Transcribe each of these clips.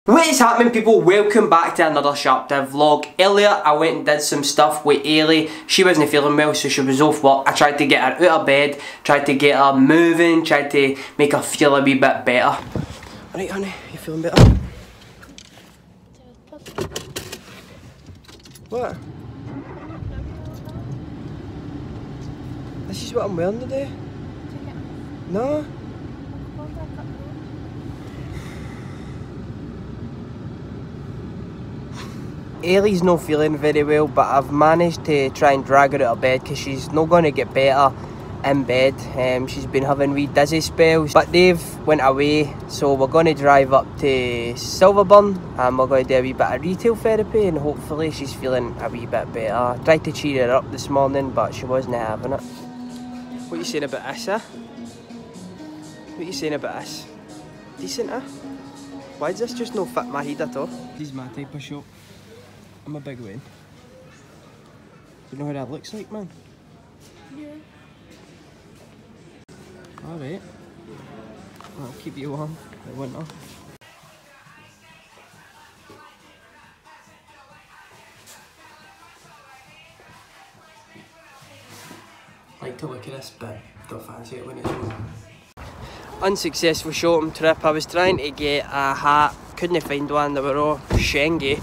What is happening, people? Welcome back to another SharpDiv vlog. Earlier I went and did some stuff with Ailey. She wasn't feeling well, so she was off work. I tried to get her out of bed, tried to get her moving, tried to make her feel a wee bit better. Alright honey, you feeling better? What? This is what I'm wearing today? No? Ailey's not feeling very well, but I've managed to try and drag her out of bed because she's not going to get better in bed. She's been having wee dizzy spells, but Dave went away, so we're going to drive up to Silverburn and we're going to do a wee bit of retail therapy, and hopefully she's feeling a wee bit better. I tried to cheer her up this morning, but she wasn't having it. What are you saying about this, eh? What are you saying about this? Decent, eh? Why does this just not fit my head at all? This is my type of shop. I'm a big one. You know how that looks like, man? Yeah. Alright. I'll keep you warm in winter. Like to look at this, but don't fancy it when it's warm. Unsuccessful shopping trip. I was trying to get a hat, couldn't find one, they were all Schengen.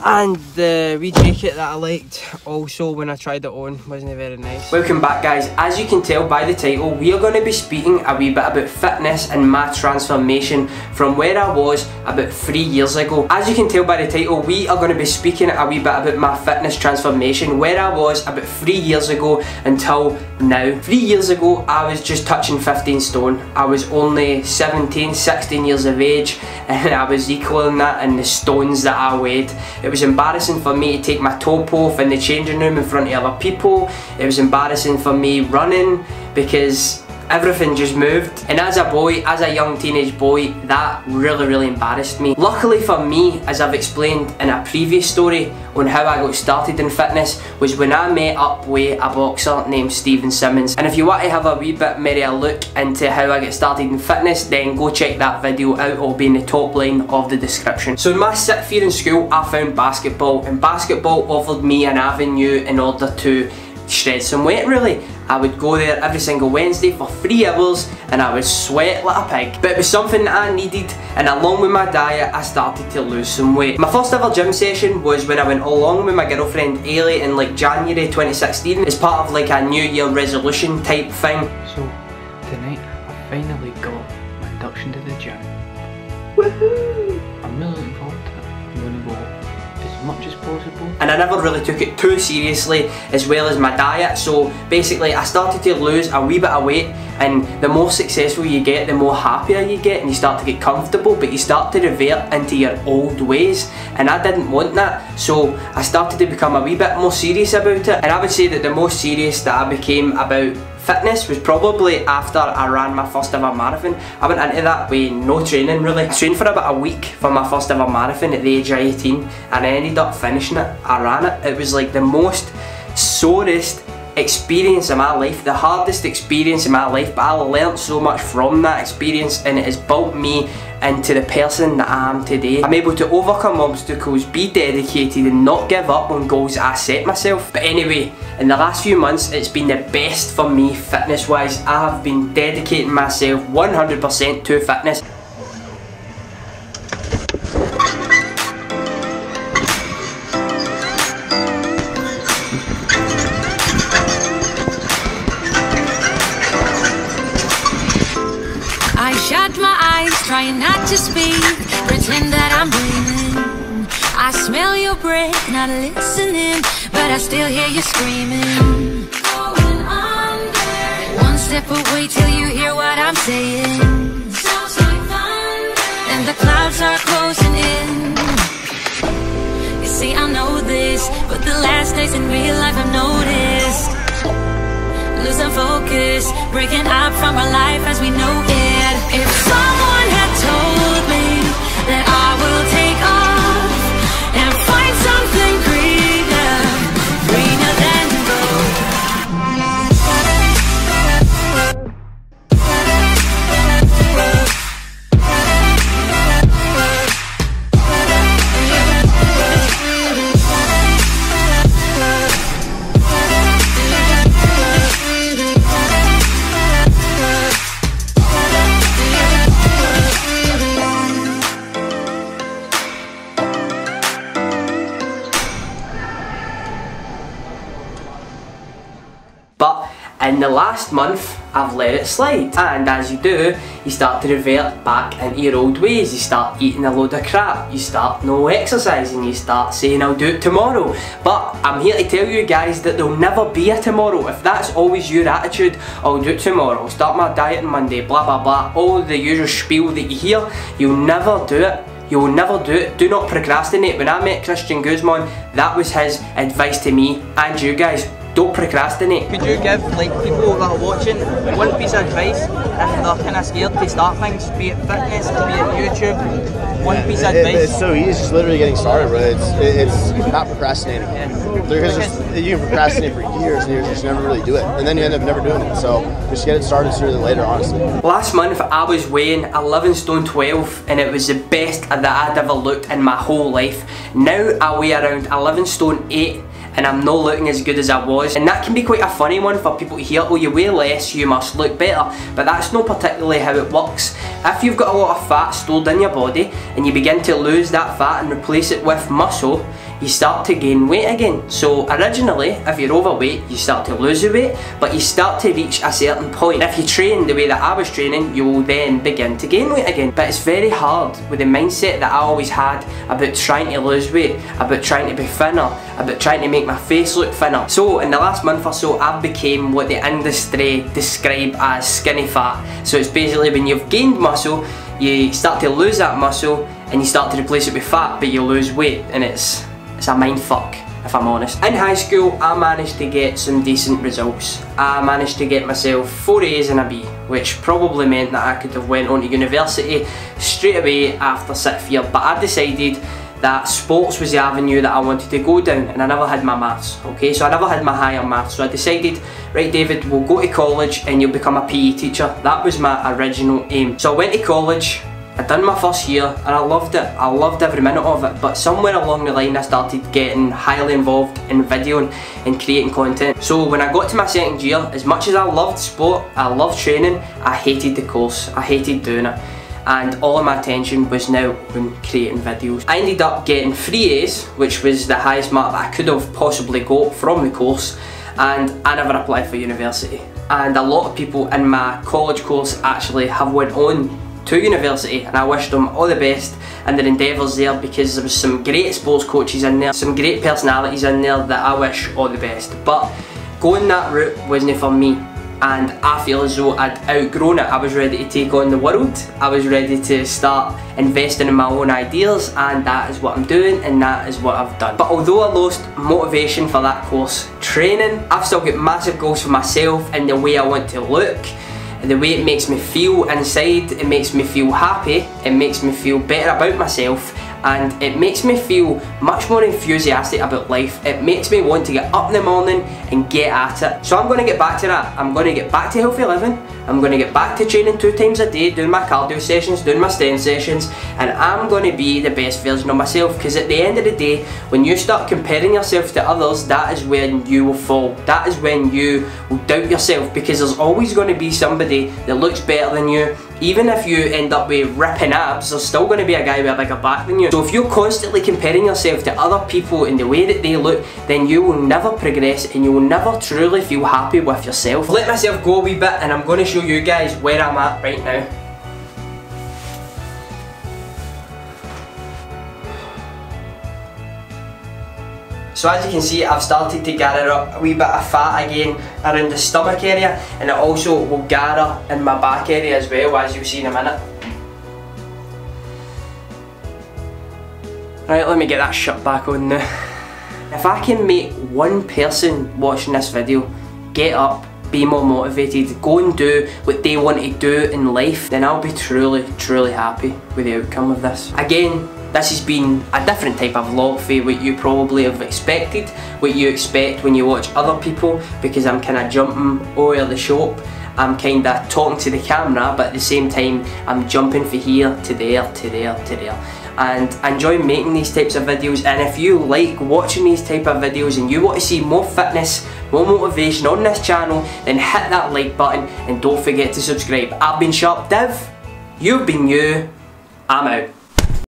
And the wee jacket that I liked also when I tried it on wasn't very nice. Welcome back, guys. As you can tell by the title, we are going to be speaking a wee bit about fitness and my transformation from where I was about 3 years ago. As you can tell by the title, we are going to be speaking a wee bit about my fitness transformation, where I was about 3 years ago until now. 3 years ago I was just touching 15 stone. I was only 17, 16 years of age, and I was equaling that in the stones that I weighed. It was embarrassing for me to take my top off in the changing room in front of other people. It was embarrassing for me running because everything just moved. And as a boy, as a young teenage boy, that really embarrassed me. Luckily for me, as I've explained in a previous story on how I got started in fitness, was when I met up with a boxer named Stephen Simmons. And if you want to have a wee bit more of a look into how I get started in fitness, then go check that video out. It'll be in the top line of the description. So in my 6th year in school, I found basketball, and basketball offered me an avenue in order to shred some weight, really. I would go there every single Wednesday for 3 hours and I would sweat like a pig. But it was something that I needed, and along with my diet I started to lose some weight. My first ever gym session was when I went along with my girlfriend Ailey in like January 2016 as part of like a New Year resolution type thing. So tonight I finally got my induction to the gym. Woohoo! I'm really looking forward to it. I'm going to go as much as possible. And I never really took it too seriously, as well as my diet. So basically I started to lose a wee bit of weight, and the more successful you get, the more happier you get, and you start to get comfortable, but you start to revert into your old ways, and I didn't want that. So I started to become a wee bit more serious about it, and I would say that the most serious that I became about fitness was probably after I ran my first ever marathon. I went into that with no training really. I trained for about a week for my first ever marathon at the age of 18, and I ended up finishing it. I ran it. It was like the most sorest experience of my life, the hardest experience of my life, but I learnt so much from that experience, and it has built me into the person that I am today. I'm able to overcome obstacles, be dedicated, and not give up on goals that I set myself. But anyway, in the last few months it's been the best for me fitness wise. I have been dedicating myself 100% to fitness. I shut my eyes, trying not to speak, pretend that I'm breathing. I smell your breath, not listening, but I still hear you screaming. Going under. One step away till you hear what I'm saying. Sounds like thunder. And the clouds are closing in. You see, I know this, but the last days in real life I've noticed. Losing focus, breaking up from our life as we know it. If someone had told me that I will take off and find something greener, greener than gold. In the last month, I've let it slide. And as you do, you start to revert back into your old ways. You start eating a load of crap. You start no exercising. You start saying, I'll do it tomorrow. But I'm here to tell you guys that there'll never be a tomorrow. If that's always your attitude, I'll do it tomorrow. I'll start my diet on Monday, blah, blah, blah. All the usual spiel that you hear, you'll never do it. You will never do it. Do not procrastinate. When I met Christian Guzman, that was his advice to me and you guys. Don't procrastinate. Could you give like people that are watching one piece of advice if they're kind of scared to start things, be it fitness, be it YouTube? One piece of advice. It's so easy. It's just literally getting started, bro. It's not procrastinating. Yeah. You can procrastinate for years and years, just never really do it, and then you end up never doing it. So just get it started sooner than later, honestly. Last month I was weighing 11 stone 12, and it was the best that I'd ever looked in my whole life. Now I weigh around 11 stone 8. And I'm not looking as good as I was, and that can be quite a funny one for people to hear. Oh, you weigh less, you must look better, but that's not particularly how it works. If you've got a lot of fat stored in your body and you begin to lose that fat and replace it with muscle, you start to gain weight again. So originally, if you're overweight, you start to lose the weight, but you start to reach a certain point. If you train the way that I was training, you will then begin to gain weight again. But it's very hard with the mindset that I always had about trying to lose weight, about trying to be thinner, about trying to make my face look thinner. So in the last month or so, I've become what the industry describe as skinny fat. So it's basically when you've gained muscle, you start to lose that muscle and you start to replace it with fat, but you lose weight, and it's a mind fuck, if I'm honest. In high school, I managed to get some decent results. I managed to get myself 4 A's and a B, which probably meant that I could have went on to university straight away after 6th year, but I decided that sports was the avenue that I wanted to go down, and I never had my maths, okay? So I never had my higher maths, so I decided, right David, we'll go to college and you'll become a PE teacher. That was my original aim. So I went to college, I done my first year, and I loved it. I loved every minute of it, but somewhere along the line I started getting highly involved in videoing and creating content. So when I got to my 2nd year, as much as I loved sport, I loved training, I hated the course, I hated doing it. And all of my attention was now on creating videos. I ended up getting 3 A's, which was the highest mark that I could have possibly got from the course, and I never applied for university. And a lot of people in my college course actually have went on to university, and I wish them all the best in their endeavours there, because there was some great sports coaches in there, some great personalities in there that I wish all the best. But going that route wasn't for me, and I feel as though I'd outgrown it. I was ready to take on the world. I was ready to start investing in my own ideas, and that is what I'm doing, and that is what I've done. But although I lost motivation for that course training, I've still got massive goals for myself and the way I want to look, the way it makes me feel inside. It makes me feel happy, it makes me feel better about myself, and it makes me feel much more enthusiastic about life. It makes me want to get up in the morning and get at it. So I'm going to get back to that. I'm going to get back to healthy living. I'm going to get back to training 2 times a day, doing my cardio sessions, doing my strength sessions, and I'm going to be the best version of myself, because at the end of the day, when you start comparing yourself to others, that is when you will fall. That is when you will doubt yourself, because there's always going to be somebody that looks better than you. Even if you end up with ripping abs, there's still going to be a guy with a bigger back than you. So if you're constantly comparing yourself to other people in the way that they look, then you will never progress and you will never truly feel happy with yourself. Let myself go a wee bit, and I'm going to show you guys where I'm at right now. So as you can see, I've started to gather up a wee bit of fat again around the stomach area, and it also will gather in my back area as well, as you'll see in a minute. Right, let me get that shirt back on now. If I can make one person watching this video get up, be more motivated, go and do what they want to do in life, then I'll be truly, truly happy with the outcome of this. Again, this has been a different type of vlog for what you probably have expected, what you expect when you watch other people, because I'm kind of jumping over the shop. I'm kind of talking to the camera, but at the same time I'm jumping from here to there, to there, to there. And I enjoy making these types of videos, and if you like watching these type of videos and you want to see more fitness, more motivation on this channel, then hit that like button and don't forget to subscribe. I've been SharpDiv, you've been you, I'm out.